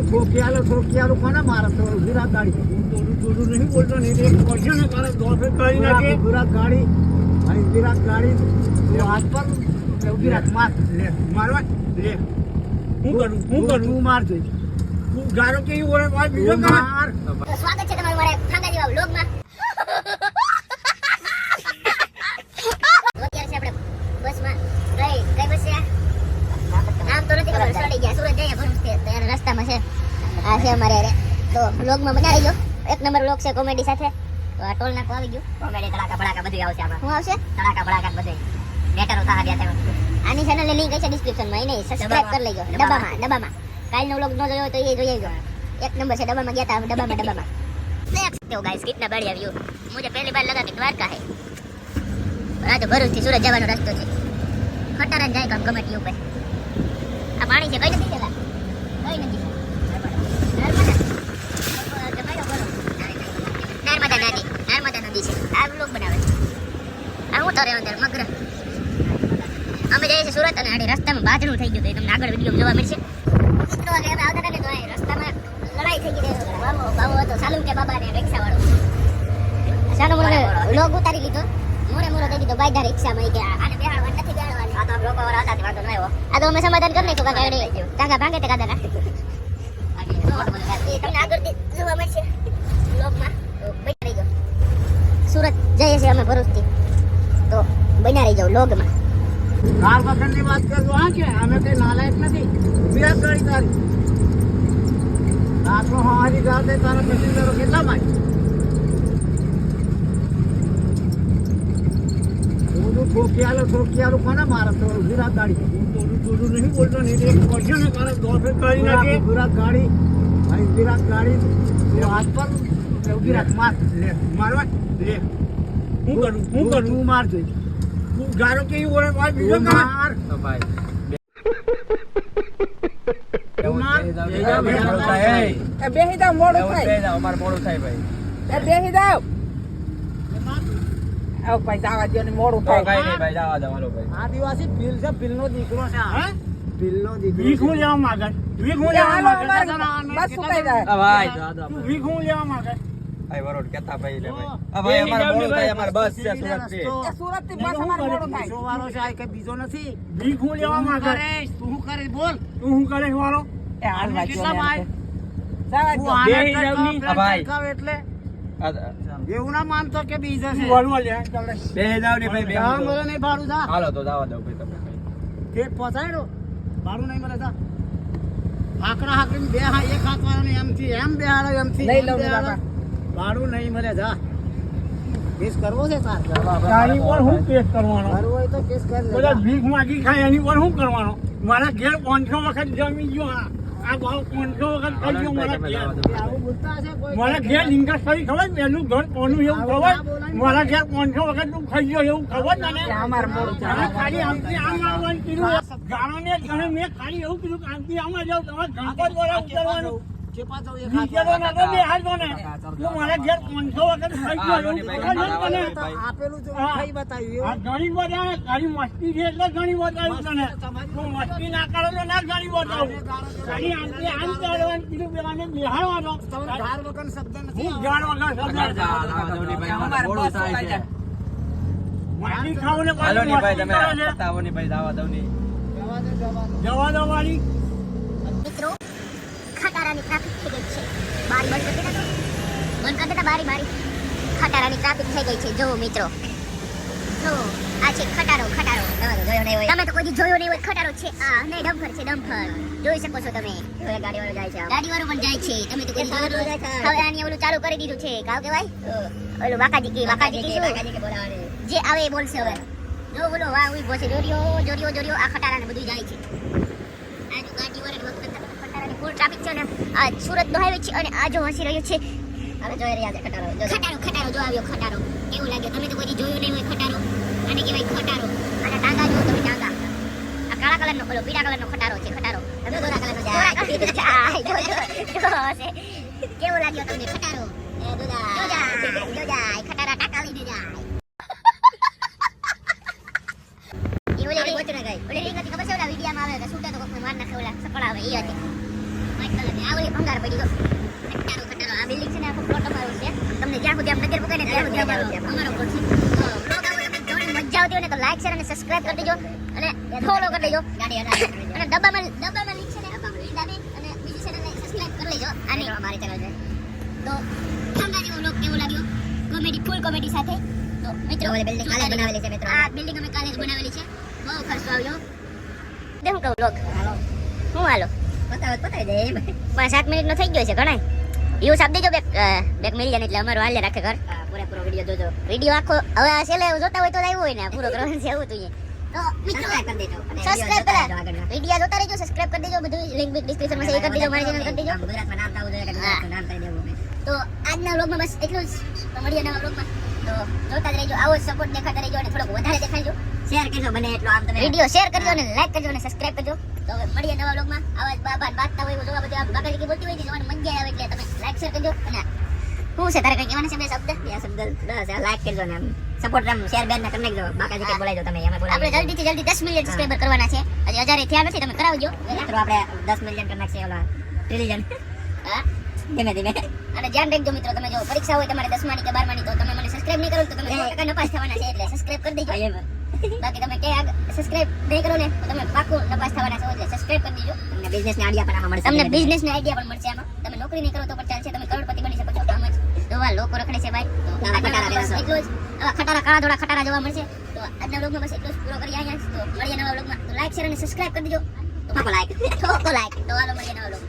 ठोकियालो कोना मारत हो विराट गाड़ी जोरू नहीं बोलता नहीं एक वर्षन है कारण दो से कहीं ना के विराट गाड़ी भाई विराट गाड़ी वो हाथ पर विराट मार ले मारवा ले હું કરું તું માર દે તું ગારો કે ઈ ઓરે ભાઈ બીજો માર સ્વાગત છે તમારું મારા ખાંગા જેવા વ્લોગમાં અત્યારે છે આપણે બસમાં કઈ બસ છે નામ તો નથી ખબર ચડી ગયા સુરત જઈએ ભરૂચ થી તો એના રસ્તામાં છે આ છે અમારે રે તો વ્લોગમાં બના રહીજો એક નંબર વ્લોગ છે કોમેડી સાથે તો આ ટોલ નાકો આવી ગયું કોમેડી તડાકા ભડાકા બધું આવશે આમાં શું આવશે તડાકા ભડાકા બધું બેટરો થા ગયા તેમાં આની ચેનલ ની લિંક છે ડિસ્ક્રિપ્શનમાં એને સબસ્ક્રાઇબ કરી લેજો ડબ્બામાં કાલનો વ્લોગ ન જોયો તો એ જોઈ આવજો एक नंबर से डब्बा में गया था डब्बा में देख सकते हो गाइस कितना बढ़िया व्यू मुझे पहली बार लगा कि द्वारका है और आज भरूच થી સુરત જવાનો રસ્તો છે ખટારાને જાય કામ કમેટી ઉપર આ પાણી છે કઈ નથી ચલા કઈ નથી નર્મદા નદી છે આ વ્લોગ બનાવે આ હું તો રે અંદર મગર અમે જઈએ છીએ સુરત અને આડે રસ્તામાં બાજણું થઈ ગયું તો તમને આગળ વિડીયો જોવા મળશે મિત્રો હવે આવતા હતા ને તો રસ્તામાં લડાઈ થઈ ગઈ બાબો હતો સાલું કે બાબા ને રિક્ષા વાળો સાનો મને લોગ ઉતારી લીધો મોરે દઈ દીધો બાયદા રિક્ષામાં કે આને બેહાડવા નથી બેહાડવાની આ તો લોકો વાળા હતા વાંધો ન આવ્યો આ તો અમે સમાધાન કરી નાખ્યું કાકા એડે કાકા ભાંગે તે કાકા તમને આગળ જોવા મળશે લોગમાં તો બન્યા રહી જાઓ સુરત જઈએ છીએ અમે ભરૂચથી તો બન્યા રહી જાઓ લોગમાં કાર પકડની વાત કરજો હા કે અમે કઈ નાલાયક નથી વિરાટ ગાડી તારી રાતનો હારી ગાતે તારા પેસેન્જરો કેટલા માં ठोकियालो कोना मारत हो विराट गाड़ी जोरू नहीं बोलता नहीं एक वर्षन है कारण दो से कहीं ना के विराट गाड़ी भाई विराट गाड़ी वो हाथ पर विराट मार ले मारवा ले હું કરું તું માર દે તું ગારો કે ઈ ઓરે ભાઈ બીજો માર ભાઈ બેહી જાવ મોડું થાય અમાર મોડું થાય ભાઈ બેહી જાવ આવ ભાઈ જાવા દો ને મોડું થાય કઈ નહીં ભાઈ જાવા દો હાલો ભાઈ આદિવાસી ભીલ છે ભીલનો દીકરો છે હે ભીલનો દીકરો વીખ હું લેવા માંગે વીખ હું લેવા માંગે બસ સુકાઈ જાય ભાઈ દાદા તું વીખ હું લેવા માંગે ભાઈ વરોડ કેતા ભાઈ લે ભાઈ આ ભાઈ અમાર મોડું થાય અમાર બસ છે સુરત થી એ સુરત થી બસ અમાર મોડું થાય વાળો છે આ કે બીજો નથી વીખ હું લેવા માંગે તું શું કરે બોલ તું હું કરે વાળો એ હાલ કેટલા ભાઈ જાવા દો બેહી જાવની ભાઈ એટલે એવું ના માનતો કે બીજા છે વળવા લે ચાલે બે જાવ ને ભાઈ બે મળે નહીં ભાડું જા હાલો તો જાવા દો ભાઈ તમે ઠેઠ પહોંચાડો ભાડું નહીં મળે જા આકડા હાકડી બે હા એક હાથ વાળાને એમથી એમ બે હાલો એમથી લઈ લઉં બાપા ભાડું નહીં મળે જા કેસ કરવો છે તાર તારી પર હું કેસ કરવાનો કરવો હોય તો કેસ કરી લે બધા ભીખ માંગી ખાય એની પર શું કરવાનો મારા ઘેર 500 વખત જમી ગયો આ ભાવ 500 વખત થઈ ગયો મારા ઘેર આવું બોલતા છે કોઈ મારા ઘેર લિંગેશ્વરી ખબર પહેલું ઘર કોનું એવું ખબર મારા ઘેર 500 વખત તું ખાઈ ગયો એવું ખબર તને અમાર મોડું તમે થાય ખાલી આમથી આમ આવવાનું કીધું ગાળાને ગણે મેં ખાલી એવું કીધું કે આમથી આમ જાવ તમારે ગણપત વાળા ઉતરવાનું ચેપા જાવ એક નીચેનો નતો બે હાથ ને તું મારા ઘેર 500 વખત ખાઈ ગયો એવું ખબર નથી તને આપેલું જો ખાઈ બતાવ્યું આ ઘણી બતાવે તારી મસ્તી છે એટલે ઘણી બતાવ્યું તને તું મસ્તી ના કરો તો ના ઘણી બતાવું ખાલી આમથી આમ ચાલવાનું કીધું પેલાને બિહારવાનો તમને ધાર વગર શબ્દ નથી હું ગાળ વગર શબ્દ અમાર બસ સુકાઈ જાય મારી ખાવું ને હાલો ની ભાઈ તમે પાછી બતાવો ની ભાઈ દાવા દો ની જવા દો વાળી મિત્રો ખટારાની ટ્રાફિક થઈ ગઈ છે બારી બંધ કરી દેતા બંધ કરી દેતા બારી ખટારાની ટ્રાફિક થઈ ગઈ છે જો મિત્રો જો આ છે ખટારો જોયો નહીં હોય તમે તો કોઈ જોયો નહીં હોય ખટારો છે આ નહીં ડમ્ફર છે ડમ્ફર જોઈ શકો છો તમે ગાડીવાળો જાય છે ગાડીવાળો પણ જાય છે તમે તો કોઈ જોયો હવે આની ઓલું ચાલુ કરી દીધું છે કાવ કેવાય ઓલું વાકાજી કે બોલાવે જે આવે એ બોલશે હવે જો બોલો વાહ ઉઈ બોસે જોરિયો આ ખટારાને બધું જાય છે આ જો ગાડીવાળો ખટારાની ફૂલ ટ્રાફિક છે ને આ સુરત નો હાઈવે છે અને આ જો હસી રહ્યો છે હવે જોઈ રહ્યા છે ખટારો જો આવ્યો ખટારો કેવું લાગ્યો તમે તો કોઈ જોયું નહીં હોય ખટારો આને કહેવાય ખટારો અને ટાંગા જો તમે ટાંગા આ કાળા કલરનો ઓલો પીળા કલરનો ખટારો છે ખટારો તમે દોરા કલરનો જાય હશે કેવું લાગ્યો તમને ખટારો એ જો જાય ખટારા ટાકા લઈને જાય એ ઓલી રીંગ હતી ખબર છે ઓલા વિડીયોમાં આવે કે છૂટે તો કોઈ માર નાખે ઓલા સકળ આવે એ હતી કલરની આ ઓલી ભંગાર પડી જો ખટારો ખટારો આ બિલ્ડિંગ છે ને આખો પ્લોટ અમારો છે તમને જ્યાં સુધી આમ નજર પકડે ને ત્યાં સુધી અમારો પ્લોટ છે તો બ્લોગ આવો તમને જોઈને મજા આવતી હોય ને તો લાઈક શેર અને સબસ્ક્રાઇબ કરી દેજો અને ફોલો કરી દેજો અને ડબ્બામાં લિંક છે ને ડાબે અને બીજી ચેનલને સબસ્ક્રાઇબ કરી લેજો આની અમારી ચેનલ છે તો ઠંડા જેવો બ્લોગ કેવો લાગ્યો કોમેડી ફૂલ કોમેડી સાથે તો મિત્રો બિલ્ડિંગ કાલે બનાવેલી છે મિત્રો આ બિલ્ડિંગ અમે કાલે જ બનાવેલી છે બહુ ખર્ચો આવ્યો દે હું કહું બ્લોગ હું હાલો બતાવી દે 5-7 મિનિટ નો થઈ ગયો છે ઘણા વ્યૂઝ આપ દેજો બેક મિલી જાય એટલે અમારો હાલે રાખે ઘર પૂરો વિડિયો જોજો વિડિયો આખો હવે આ છેલ્લે જોતા હોય તો આવ્યો હોય ને પૂરો કરવાનું છે એવું તું તો મિત્રો કરી દેજો સબસ્ક્રાઇબ કરો વિડિયો જોતા રહેજો સબસ્ક્રાઇબ કરી દેજો બધું લિંક ડિસ્ક્રિપ્શન માં છે એ કરી દેજો મારી ચેનલ કરી દેજો ગુજરાતમાં નામ થાવું જોઈએ કે નામ કરી દેવું તો આજના વ્લોગમાં બસ એટલું જ તો મળીએ નવા વ્લોગમાં તો જોતા જ રહેજો આવો સપોર્ટ દેખાતા રહેજો અને થોડોક વધારે દેખાડજો શેર કરજો બને એટલો આમ તમે વિડિયો શેર કરજો અને લાઈક કરજો અને સબસ્ક્રાઇબ કરજો તો હવે મળીએ નવા વ્લોગમાં આવા બાબા બાતતા હોય જોવા બધું બાકાજી કે બોલતી હોય કે જોવાની મજા આવે એટલે તમે લાઈક શેર કરજો અને શું છે તારે કઈ કહેવાનું છે બે શબ્દ બસ લાઈક કરજો ને સપોર્ટ રમ શેર બેન ને કરી નાખજો બાકાજી કે બોલાઈ દો તમે અમે બોલાવી આપણે જલ્દીથી જલ્દી 10 મિલિયન સબસ્ક્રાઇબર કરવાના છે હજી 1000 થયા નથી તમે કરાવજો મિત્રો આપણે 10 મિલિયન કરી નાખશે ઓલા ટ્રિલિયન હા ધીમે ધીમે અને ધ્યાન રાખજો મિત્રો તમે જો પરીક્ષા હોય તમારે 10 માની કે 12 માની તો તમે મને સબસ્ક્રાઇબ નહીં કરો તો તમે 100% નપાસ થવાના છે એટલે સબસ્ક્રાઇબ કરી દેજો બાકી તમે કે સબસ્ક્રાઇબ નહીં કરો ને તો તમે પાકું નપાસ થવાના છો એટલે સબસ્ક્રાઇબ કરી દેજો તમને બિઝનેસ ની આઈડિયા પણ મળશે તમને બિઝનેસ ની આઈડિયા પણ મળશે આમાં તમે નોકરી નહીં કરો તો પણ ચાલશે તમે કરોડપતિ બની શકો છો આમ જ તો આ લોકો રખડે છે ભાઈ તો એટલું જ આવા ખટારા કાળા ધોળા ખટારા જોવા મળશે તો આજના વ્લોગમાં બસ એટલું જ પૂરો કરી અહીંયા તો મળીએ નવા વ્લોગમાં તો લાઈક શેર અને સબસ્ક્રાઇબ કરી દેજો તો લાઈક તો હાલો મળીએ નવા વ્લોગ